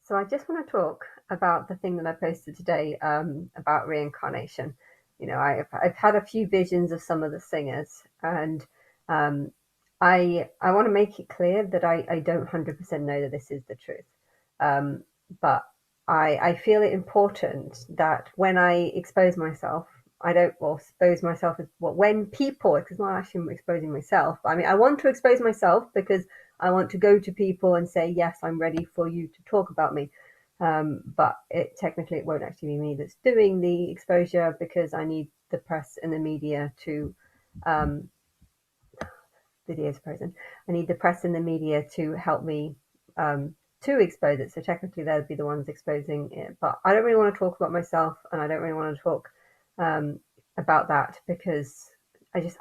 So I just want to talk about the thing that I posted today about reincarnation. I've had a few visions of some of the singers, and um, I want to make it clear that I don't 100% know that this is the truth. Um, but I feel it important that when I expose myself, I don't well expose myself as well, when people, because it's not actually exposing myself. I mean, I want to expose myself because I want to go to people and say, yes, I'm ready for you to talk about me. But technically, it won't actually be me that's doing the exposure because I need the press and the media to, um, videos present. I need the press and the media to help me to expose it. So technically, they'll be the ones exposing it. But I don't really want to talk about myself, and I don't really want to talk um, about that because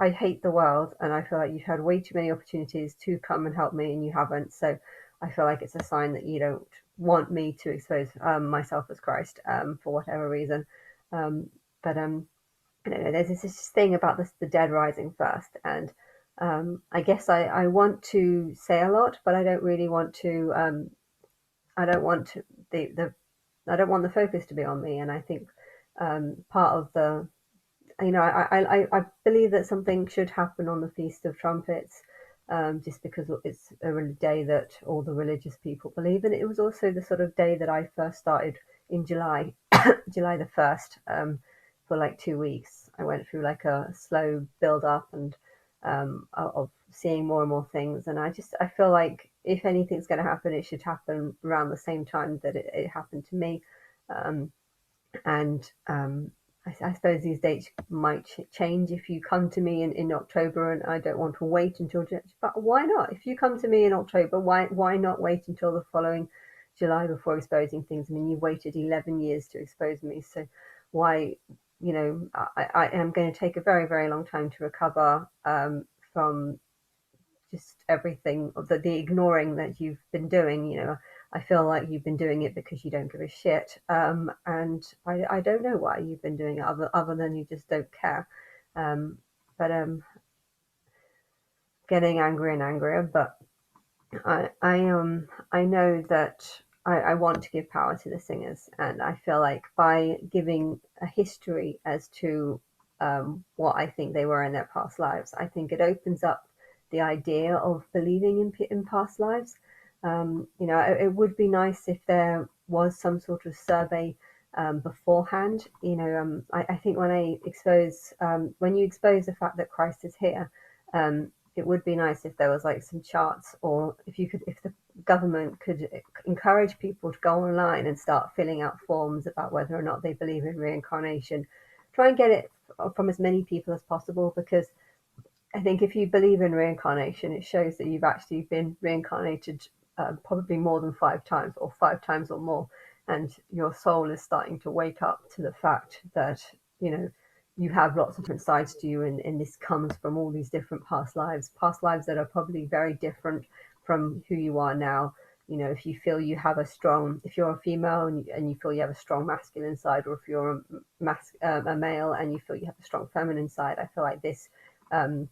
I hate the world, and I feel like you've had way too many opportunities to come and help me, and you haven't. So I feel like it's a sign that you don't want me to expose myself as Christ for whatever reason. But I don't know. There's this thing about the dead rising first, and I guess I want to say a lot, but I don't really want to. I don't want to, the I don't want the focus to be on me, and I think part of the I believe that something should happen on the Feast of Trumpets, just because it's a day that all the religious people believe in. It was also the sort of day that I first started in July, July the 1st, for like 2 weeks. I went through like a slow build up and of seeing more and more things. And I feel like if anything's going to happen, it should happen around the same time that it happened to me. Um, and I suppose these dates might change if you come to me in October, and I don't want to wait until. But why not? If you come to me in October, why not wait until the following July before exposing things? I mean, you waited 11 years to expose me, so why? I am going to take a very very long time to recover from just everything the ignoring that you've been doing. I feel like you've been doing it because you don't give a shit, and I don't know why you've been doing it other than you just don't care. Um, but getting angrier and angrier. But I know that I want to give power to the singers, and I feel like by giving a history as to what I think they were in their past lives, I think it opens up the idea of believing in past lives. It would be nice if there was some sort of survey beforehand. I think when you expose the fact that Christ is here, it would be nice if there was like some charts, or if the government could encourage people to go online and start filling out forms about whether or not they believe in reincarnation. Try and get it from as many people as possible, because I think if you believe in reincarnation, it shows that you've actually been reincarnated probably more than 5 times, or 5 times or more, and your soul is starting to wake up to the fact that you know you have lots of different sides to you, and this comes from all these different past lives that are probably very different from who you are now. If you feel you have if you're a female and you feel you have a strong masculine side, or if you're a male and you feel you have a strong feminine side, I feel like this um,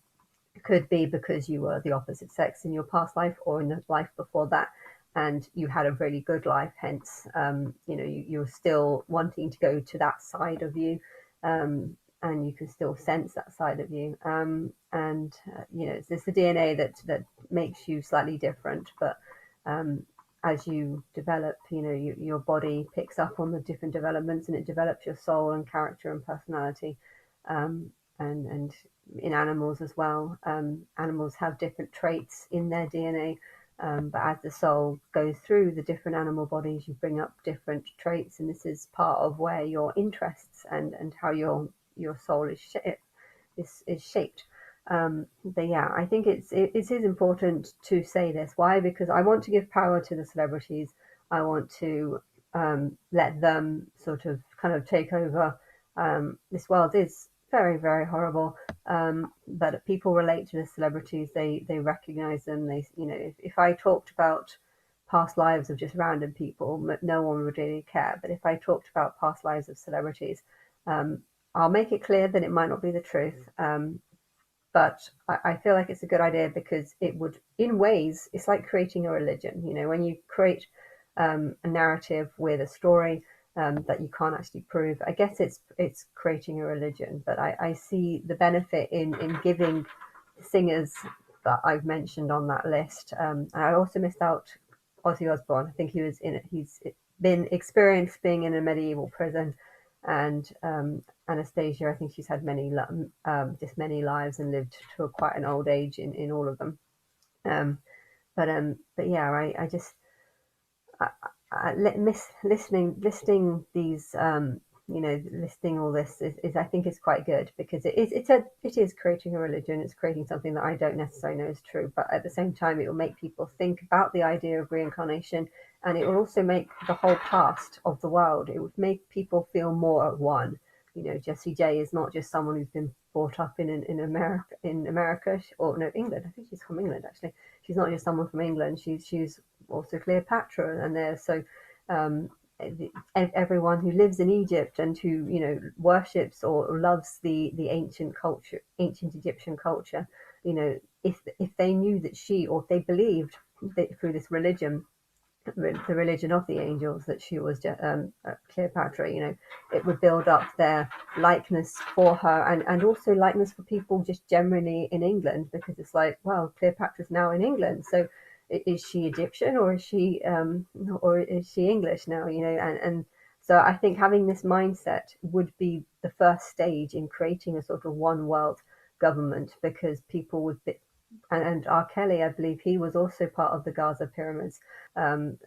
could be because you were the opposite sex in your past life or in the life before that, and you had a really good life. Hence, you're still wanting to go to that side of you, and you can still sense that side of you. It's the DNA that makes you slightly different, but um, as you develop, your body picks up on the different developments, and it develops your soul and character and personality. And in animals as well. Animals have different traits in their DNA, but as the soul goes through the different animal bodies, you bring up different traits, and this is part of where your interests and how your soul is shaped. But yeah, I think it is important to say this. Why? Because I want to give power to the celebrities. I want to let them sort of kind of take over. This world is very, very horrible. But people relate to the celebrities. They recognize them. If I talked about past lives of just random people, no one would really care. But if I talked about past lives of celebrities, um, I'll make it clear that it might not be the truth. But I feel like it's a good idea because it would, in ways, it's like creating a religion. When you create a narrative with a story that you can't actually prove. I guess it's creating a religion, but I see the benefit in giving singers that I've mentioned on that list. And I also missed out Ozzy Osbourne. I think he was in it. He's been experienced being in a medieval prison, and Anastasia. I think she's had just many lives and lived to quite an old age in all of them. Um, but yeah, I just I, listing these listing all this is I think is quite good because it is creating a religion. It's creating something that I don't necessarily know is true, but at the same time it will make people think about the idea of reincarnation, and it will also make the whole past of the world. It would make people feel more at one. Jessie J is not just someone who's been brought up in America, or no, England. I think she's from England actually. She's not just someone from England. She's also Cleopatra, and there's so um, everyone who lives in Egypt and who worships or loves the ancient Egyptian culture. If they knew that she, or if they believed that through this religion, the religion of the angels, that she was Cleopatra, it would build up their likeness for her, and also likeness for people just generally in England, because it's like, well, Cleopatra's now in England, so is she Egyptian, or is she English now? And so I think having this mindset would be the first stage in creating a sort of one world government, because people would be, and R. Kelly, I believe he was also part of the Gaza pyramids, and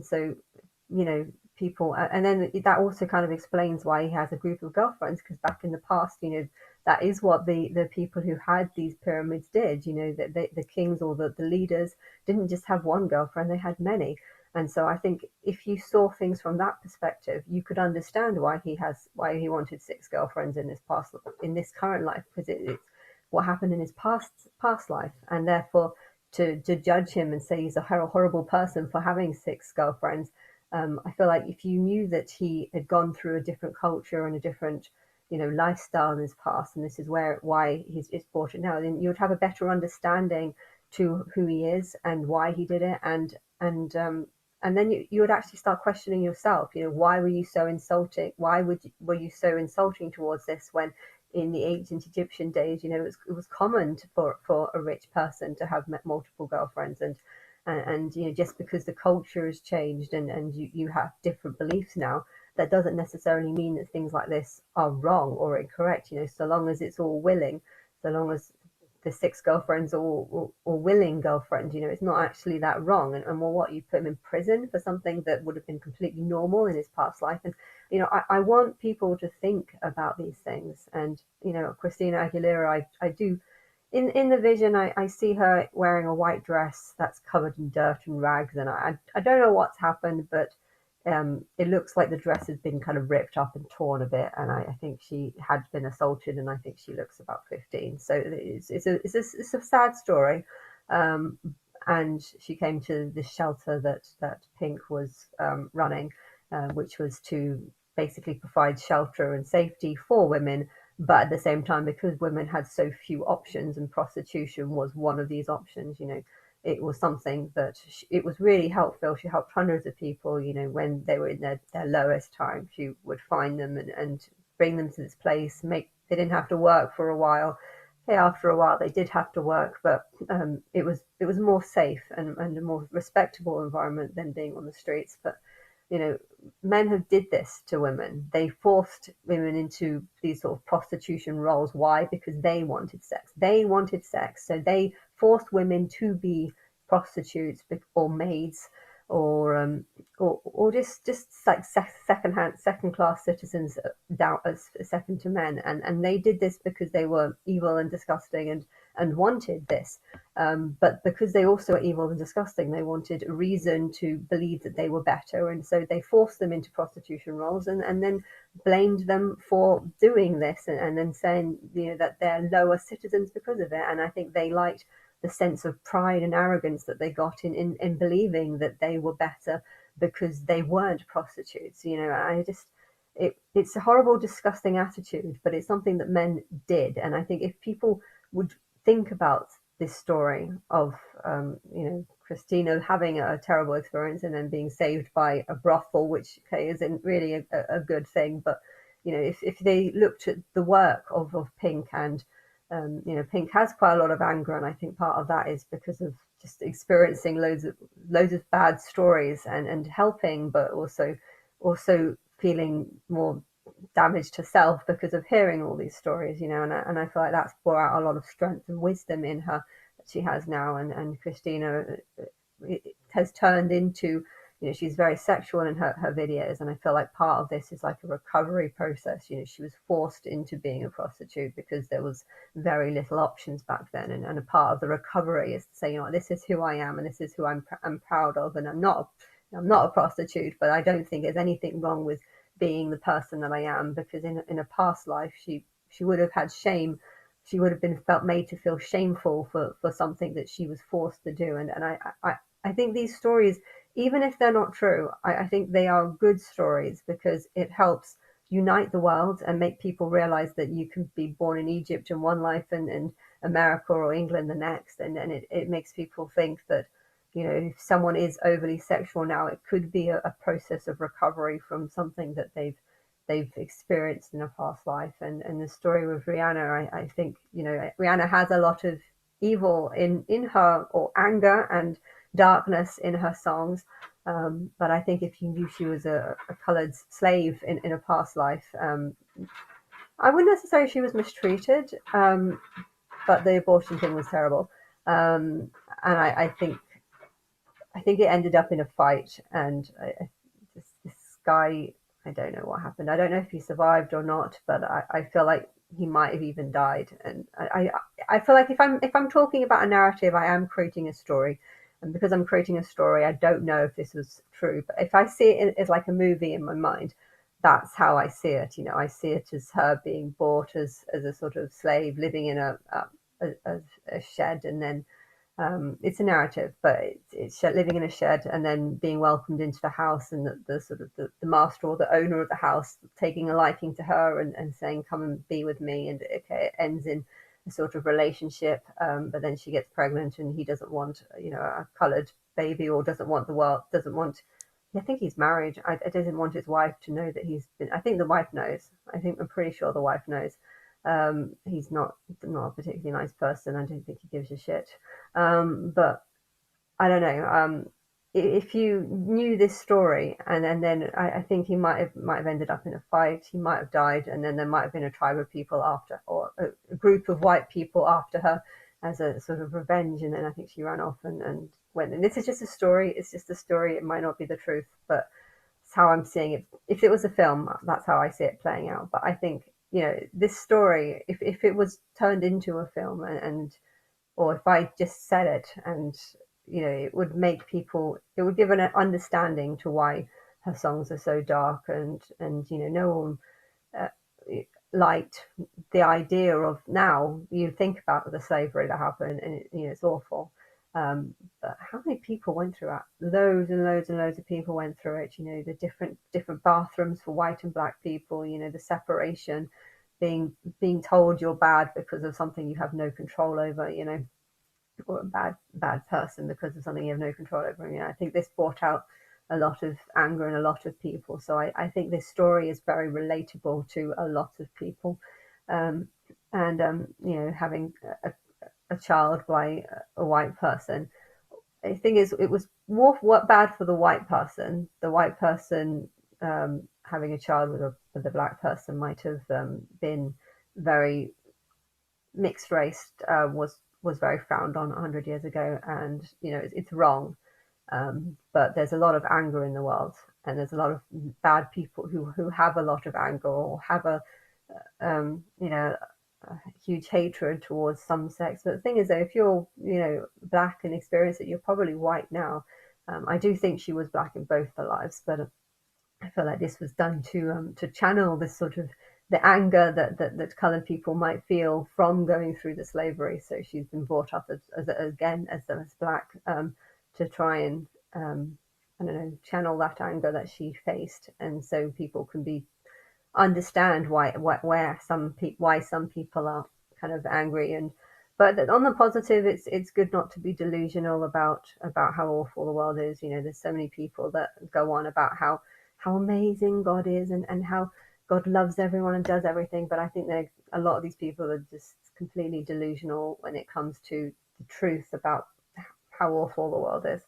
so people, and then that also kind of explains why he has a group of girlfriends, because back in the past, that is what the people who had these pyramids did. That the kings or the leaders didn't just have one girlfriend; they had many. And so I think if you saw things from that perspective, you could understand why he wanted six girlfriends in this current life, because it's what happened in his past life, and therefore to judge him and say he's a horrible person for having six girlfriends. I feel like if you knew that he had gone through a different culture and a different lifestyle in his past, and this is why it's brought it now, then you would have a better understanding to who he is and why he did it, and then you would actually start questioning yourself. Why were you so insulting? Were you so insulting towards this, when in the ancient Egyptian days, it was common for a rich person to have multiple girlfriends, and just because the culture has changed, and you have different beliefs now, that doesn't necessarily mean that things like this are wrong or incorrect. So long as it's all willing, so long as the six girlfriends are all willing girlfriends, it's not actually that wrong. And well, what, you put him in prison for something that would have been completely normal in his past life? And I want people to think about these things. And Christina Aguilera, I do, in the vision, I see her wearing a white dress that's covered in dirt and rags, and I don't know what's happened, but it looks like the dress has been kind of ripped up and torn a bit, and I think she had been assaulted, and I think she looks about 15. So it's a sad story, um, and she came to this shelter that Pink was running, which was to basically provide shelter and safety for women. But at the same time, because women had so few options, and prostitution was one of these options, it was something that it was really helpful. She helped hundreds of people, when they were in their lowest time. She would find them and bring them to this place. They didn't have to work for a while. Okay, after a while, they did have to work, but it was more safe and a more respectable environment than being on the streets. But you know, men have did this to women. They forced women into these sort of prostitution roles. Why? Because they wanted sex. They wanted sex, so they forced women to be prostitutes or maids, or just like second class citizens, down as second to men. And they did this because they were evil and disgusting, and wanted this. But because they also were evil and disgusting, they wanted a reason to believe that they were better, and so they forced them into prostitution roles, and then blamed them for doing this, and then saying that they're lower citizens because of it. And I think they liked the sense of pride and arrogance that they got in believing that they were better because they weren't prostitutes. It's a horrible, disgusting attitude, but it's something that men did. And I think if people would think about this story of Christina having a terrible experience and then being saved by a brothel, which okay, isn't really a good thing. But if they looked at the work of Pink, and Pink has quite a lot of anger, and I think part of that is because of just experiencing loads of bad stories and helping, but also feeling more damaged herself because of hearing all these stories, and I feel like that's brought out a lot of strength and wisdom in her that she has now. And Christina has turned into, she's very sexual in her videos, and I feel like part of this is like a recovery process. She was forced into being a prostitute because there was very little options back then, and a part of the recovery is to say, this is who I am and this is who I'm proud of, and I'm not a prostitute, but I don't think there's anything wrong with being the person that I am, because in a past life she would have had shame. She would have been felt made to feel shameful for something that she was forced to do. And I think these stories, even if they're not true, I think they are good stories because it helps unite the world and make people realize that you can be born in Egypt in one life and America or England the next. And then it makes people think that, if someone is overly sexual now, it could be a process of recovery from something that they've experienced in a past life. And the story with Rihanna, I think, Rihanna has a lot of evil in her, or anger and darkness in her songs. But I think if you knew she was a colored slave in a past life, I wouldn't necessarily she was mistreated, but the abortion thing was terrible. And I think it ended up in a fight, and this guy, I don't know what happened. I don't know if he survived or not, but I feel like he might have even died. And I feel like if I'm talking about a narrative, I am creating a story, and because I'm creating a story, I don't know if this was true. But if I see it as like a movie in my mind, that's how I see it. I see it as her being bought as a sort of slave, living in a shed, and then it's a narrative, but it's living in a shed and then being welcomed into the house, and the sort of the master or the owner of the house taking a liking to her and saying, "Come and be with me." And okay, it ends in a sort of relationship, but then she gets pregnant, and he doesn't want, a coloured baby, or doesn't want the world, doesn't want. I think he's married. I doesn't want his wife to know that he's been. I think the wife knows. I'm pretty sure the wife knows. He's not a particularly nice person. I don't think he gives a shit. But I don't know. If you knew this story, and then I think he might have ended up in a fight. He might have died, and then there might have been a tribe of people after, or a group of white people after her as a sort of revenge. And then I think she ran off and went. And this is just a story. It's just a story. It might not be the truth, but it's how I'm seeing it. If it was a film, that's how I see it playing out. But I think, this story, if it was turned into a film, and or if I just said it, and it would make people, it would give an understanding to why her songs are so dark, and no one uh, liked the idea of. Now you think about the slavery that happened, and it's awful. But how many people went through that? Loads and loads and loads of people went through it. The different bathrooms for white and black people. The separation, being told you're bad because of something you have no control over. Or a bad person because of something you have no control over. I think this brought out a lot of anger in a lot of people. So I think this story is very relatable to a lot of people. Um, and having a child by a white person. The thing is, it was more bad for the white person. The white person having a child with a black person might have been very mixed race, was very frowned on 100 years ago, and it's wrong. But there's a lot of anger in the world, and there's a lot of bad people who have a lot of anger, or have a huge hatred towards some sex. But the thing is, though, if you're black and experience it, you're probably white now. I do think she was black in both her lives, but I feel like this was done to channel this sort of the anger that coloured people might feel from going through the slavery. So she's been brought up as black, to try and I don't know, channel that anger that she faced, and so people can understand why some people are kind of angry, and But on the positive, it's good not to be delusional about how awful the world is. You know, there's so many people that go on about how amazing God is, and how God loves everyone and does everything. But I think that a lot of these people are just completely delusional when it comes to the truth about how awful the world is.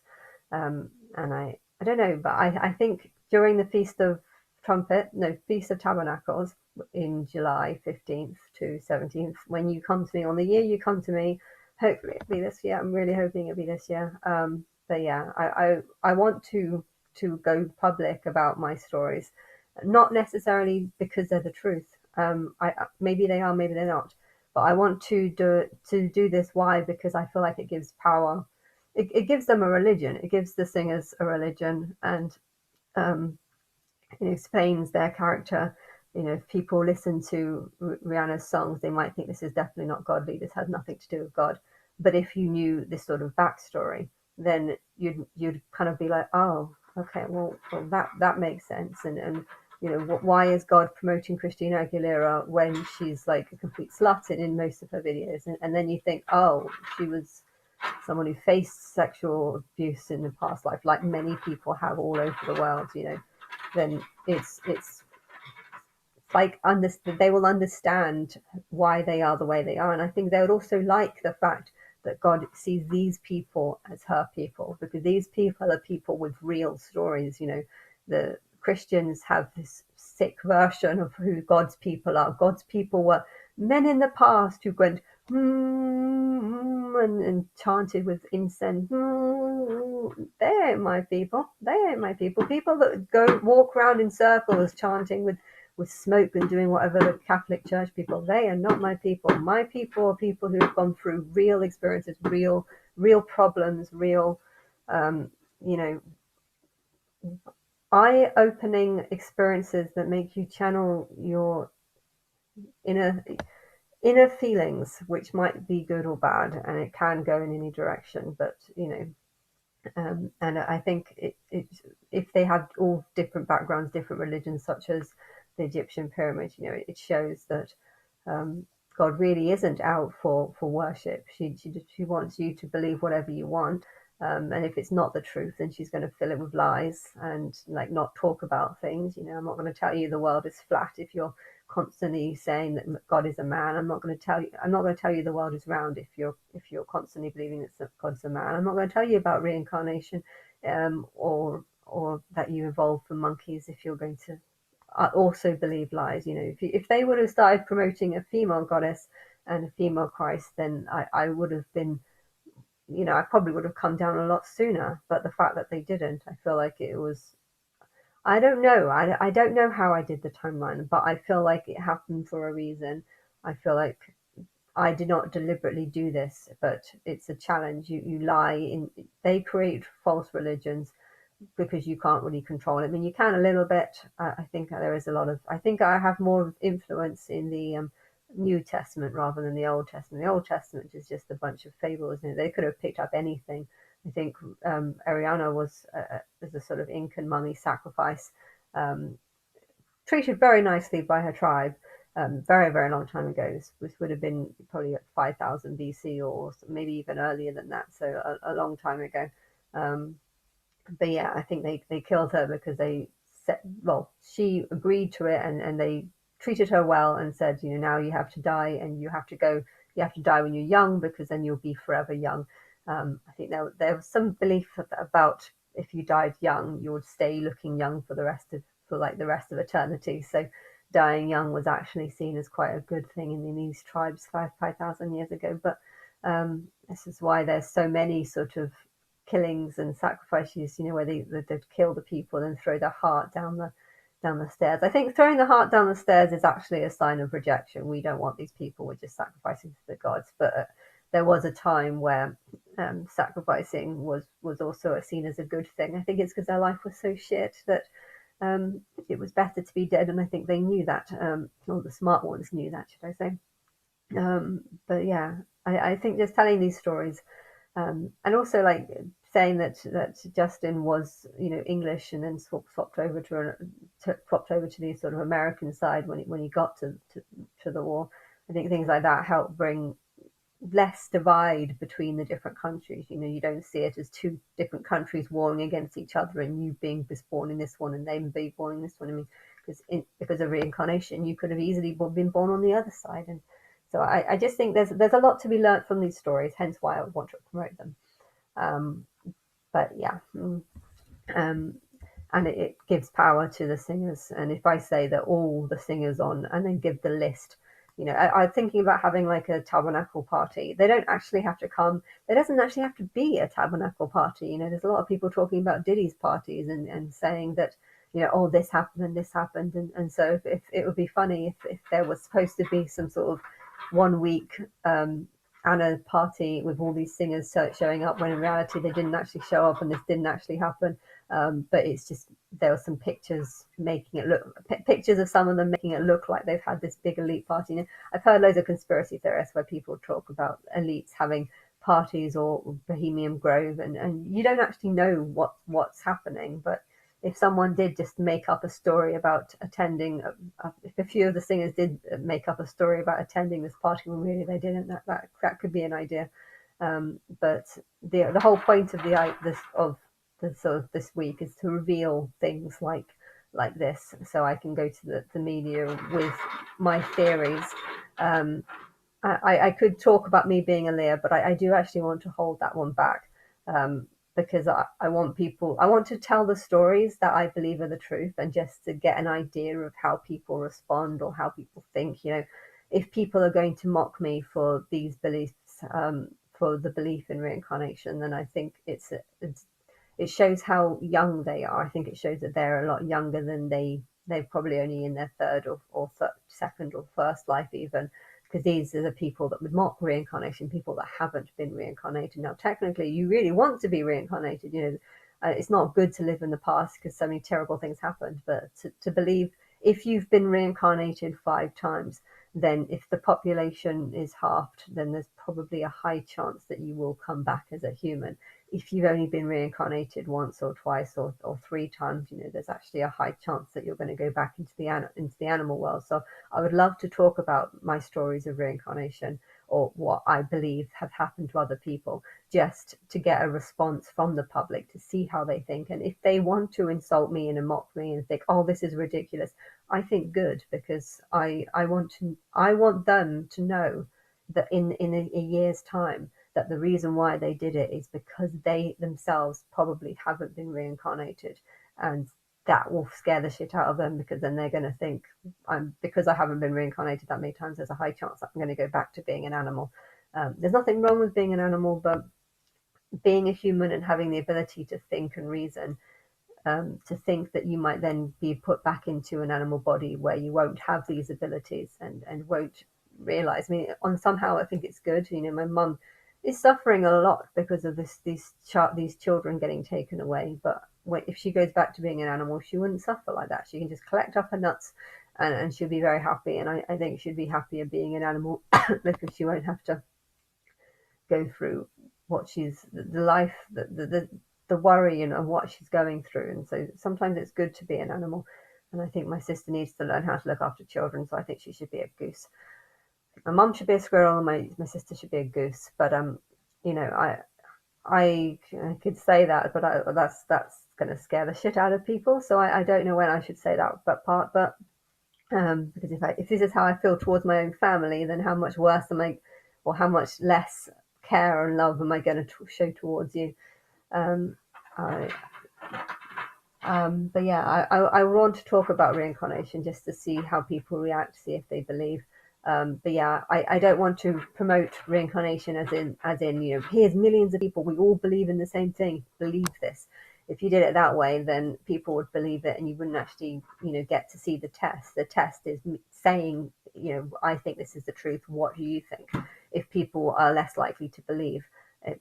And I don't know, but I think during the Feast of Tabernacles in July 15th to 17th, when you come to me on the year you come to me, hopefully it'll be this year. I'm really hoping it'll be this year. But yeah, I want to go public about my stories, not necessarily because they're the truth. I maybe they are, maybe they're not, but I want to do this. Why? Because I feel like it gives power. It gives them a religion. It gives the singers a religion, and um, it explains their character. You know, if people listen to Rihanna's songs, they might think this is definitely not godly. This has nothing to do with God. But if you knew this sort of backstory, then you'd kind of be like, oh, okay, well that makes sense. And you know, why is God promoting Christina Aguilera when she's like a complete slut in most of her videos? And then you think, oh, she was someone who faced sexual abuse in the past life, like many people have all over the world. You know, then it's like they will understand why they are the way they are. And I think they would also like the fact that God sees these people as her people, because these people are people with real stories. You know, the Christians have this sick version of who God's people are. God's people were men in the past who went and chanted with incense. They ain't my people. They ain't my people. People that go walk around in circles chanting with smoke and doing whatever the Catholic Church people, they are not my people. My people are people who've gone through real experiences, real problems, real, you know, eye-opening experiences that make you channel your inner inner feelings, which might be good or bad, and it can go in any direction. But you know, and I think if they have all different backgrounds, different religions, such as the Egyptian pyramids, you know, it shows that um, God really isn't out for worship. She wants you to believe whatever you want, and if it's not the truth, then she's going to fill it with lies and like not talk about things. You know, I'm not going to tell you the world is flat if you're constantly saying that God is a man. I'm not going to tell you. I'm not going to tell you the world is round if you're constantly believing that God's a man. I'm not going to tell you about reincarnation, or that you evolved from monkeys if you're going to also believe lies. You know, if they would have started promoting a female goddess and a female Christ, then I would have been, you know, I probably would have come down a lot sooner. But the fact that they didn't, I feel like it was. I don't know. I don't know how I did the timeline, but I feel like it happened for a reason. I feel like I did not deliberately do this, but it's a challenge. You lie in. They create false religions because you can't really control it. I mean, you can a little bit. I think there is a lot of. I think I have more influence in the New Testament rather than the Old Testament. The Old Testament is just a bunch of fables. You know, they could have picked up anything. I think Ariana was a sort of Incan mummy sacrifice, um, treated very nicely by her tribe. Very, very long time ago. This would have been probably at 5000 BC or maybe even earlier than that. So a long time ago. Um, but yeah, I think they killed her because they said, well, she agreed to it, and they treated her well and said, you know, now you have to die, and you have to die when you're young because then you'll be forever young. I think there was some belief about if you died young, you would stay looking young for like the rest of eternity. So dying young was actually seen as quite a good thing in these tribes 5,000 years ago. But this is why there's so many sort of killings and sacrifices, you know, where they'd kill the people and throw their heart down the stairs. I think throwing the heart down the stairs is actually a sign of rejection. We don't want these people. We're just sacrificing to the gods. But there was a time where sacrificing was also seen as a good thing. I think it's because their life was so shit that it was better to be dead, and I think they knew that. All the smart ones knew that, should I say? But yeah, I think just telling these stories, and also like saying that Justin was, you know, English and then swapped over swapped over to the sort of American side when he got to the war. I think things like that help bring less divide between the different countries. You know, you don't see it as two different countries warring against each other, and you being born in this one and they being born in this one. I mean, because of reincarnation, you could have easily been born on the other side. And so I just think there's a lot to be learnt from these stories. Hence why I would want to promote them. Um, but yeah. Um, and it gives power to the singers. And if I say that all the singers on, and then give the list, you know, I'm thinking about having like a tabernacle party. They don't actually have to come. There doesn't actually have to be a tabernacle party. You know, there's a lot of people talking about Diddy's parties and saying that, you know, oh, this happened and this happened. And so if it would be funny if there was supposed to be some sort of 1 week Anna party with all these singers showing up when in reality they didn't actually show up and this didn't actually happen. But it's just there were some pictures making it look pictures of some of them making it look like they've had this big elite party. You know, I've heard loads of conspiracy theorists where people talk about elites having parties or Bohemian Grove, and you don't actually know what's happening. But if someone did just make up a story about attending, if a few of the singers did make up a story about attending this party when really they didn't, that could be an idea. But the whole point of the sort of this week is to reveal things like this, so I can go to the media with my theories. Um, I could talk about me being a Lear, but I do actually want to hold that one back, because I want people, I want to tell the stories that I believe are the truth, and just to get an idea of how people respond or how people think. You know, if people are going to mock me for these beliefs, for the belief in reincarnation, then I think it shows how young they are. I think it shows that they're a lot younger than they're probably only in their second or first life even, because these are the people that would mock reincarnation, people that haven't been reincarnated. Now, technically, you really want to be reincarnated. You know, it's not good to live in the past because so many terrible things happened, but to believe if you've been reincarnated 5 times, then if the population is halved, then there's probably a high chance that you will come back as a human. If you've only been reincarnated once or twice or 3 times, you know, there's actually a high chance that you're going to go back into the animal world. So I would love to talk about my stories of reincarnation or what I believe have happened to other people, just to get a response from the public to see how they think. And if they want to insult me and mock me and think, oh, this is ridiculous, I think good, because I want them to know that in a year's time, that the reason why they did it is because they themselves probably haven't been reincarnated, and that will scare the shit out of them, because then they're going to think, because I haven't been reincarnated that many times, there's a high chance that I'm going to go back to being an animal. There's nothing wrong with being an animal, but being a human and having the ability to think and reason, to think that you might then be put back into an animal body where you won't have these abilities and won't realize. I mean, on somehow I think it's good. You know, my mum is suffering a lot because of these children getting taken away. But if she goes back to being an animal, she wouldn't suffer like that. She can just collect up her nuts, and she'll be very happy. And I think she'd be happier being an animal because she won't have to go through what she's the life the worry and what she's going through. And so sometimes it's good to be an animal. And I think my sister needs to learn how to look after children, so I think she should be a goose. My mum should be a squirrel, and my sister should be a goose. But you know, I could say that, but that's going to scare the shit out of people. So I don't know when I should say that part. But because if this is how I feel towards my own family, then how much worse am I, or how much less care and love am I going to show towards you? Um, I, but yeah, I want to talk about reincarnation just to see how people react, see if they believe. But yeah, I don't want to promote reincarnation as in, you know, here's millions of people, we all believe in the same thing, believe this. If you did it that way, then people would believe it, and you wouldn't actually, you know, get to see the test. The test is saying, you know, I think this is the truth. What do you think? If people are less likely to believe,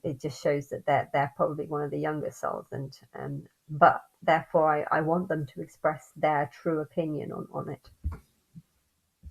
it just shows that they're probably one of the younger souls, and but therefore I want them to express their true opinion on it.